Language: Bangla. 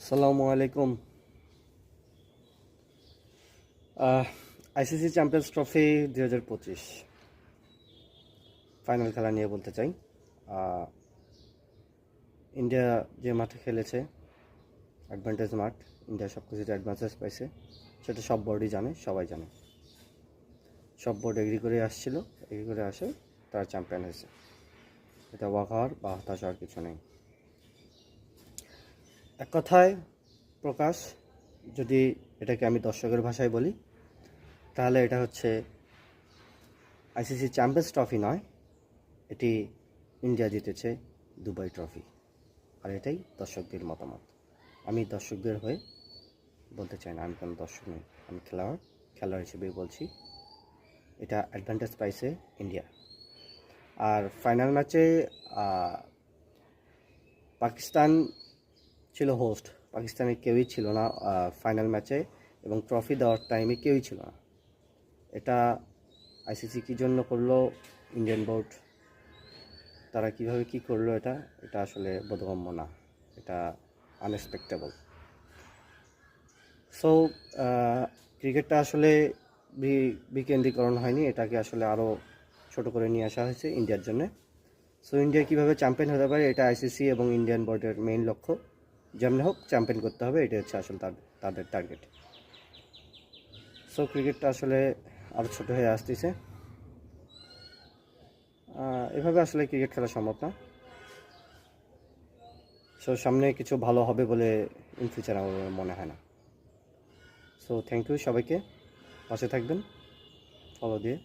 আসসালামু আলাইকুম। আইসিসি চ্যাম্পিয়ন্স ট্রফি 2025 ফাইনাল খেলা নিয়ে বলতে চাই। ইন্ডিয়া যে মাঠে খেলেছে, অ্যাডভান্টেজ মাঠ, ইন্ডিয়া সব কিছুতে অ্যাডভান্টেজ পাইছে, সেটা সব বোর্ডই জানে, সবাই জানে। সব বোর্ড এগ্রি করে আসে, তারা চ্যাম্পিয়ন হয়েছে। এটা অবাক হওয়ার বা হতাশ হওয়ার কিছু নেই। এক কথায় প্রকাশ, যদি এটাকে আমি দর্শকের ভাষায় বলি, তাহলে এটা হচ্ছে আইসিসি চ্যাম্পিয়ন্স ট্রফি নয়, এটি ইন্ডিয়া জিতেছে দুবাই ট্রফি। আর এটাই দর্শকদের মতামত। আমি দর্শকদের হয়ে বলতে চাই না, আমি কোনো দর্শক নই, আমি খেলোয়াড় হিসেবেই বলছি। এটা অ্যাডভান্টেজ পাইছে ইন্ডিয়া। আর ফাইনাল ম্যাচে পাকিস্তান ছিল হোস্ট, পাকিস্তানের কেউই ছিল না ফাইনাল ম্যাচে, এবং ট্রফি দেওয়ার টাইমে কেউই ছিল না। এটা আইসিসি কী জন্য করলো, ইন্ডিয়ান বোর্ড তারা কীভাবে কী করলো, এটা আসলে বোধগম্য না, এটা আনএক্সপেক্টেবল। সো ক্রিকেটটা আসলে বিকেন্দ্রীকরণ হয়নি, এটাকে আসলে আরও ছোট করে নিয়ে আসা হয়েছে ইন্ডিয়ার জন্য। সো ইন্ডিয়া কীভাবে চ্যাম্পিয়ন হতে পারে, এটা আইসিসি এবং ইন্ডিয়ান বোর্ডের মেইন লক্ষ্য। যেমন হোক চ্যাম্পিয়ন করতে হবে, এটা হচ্ছে আসলে তাদের টার্গেট। সো ক্রিকেটটা আসলে আরও ছোটো হয়ে আসতেছে। এভাবে আসলে ক্রিকেট খেলা সম্ভব না। সো সামনে কিছু ভালো হবে বলে ইন ফিউচার আমার মনে হয় না। সো থ্যাংক ইউ সবাইকে, পাশে থাকবেন ফলো দিয়ে।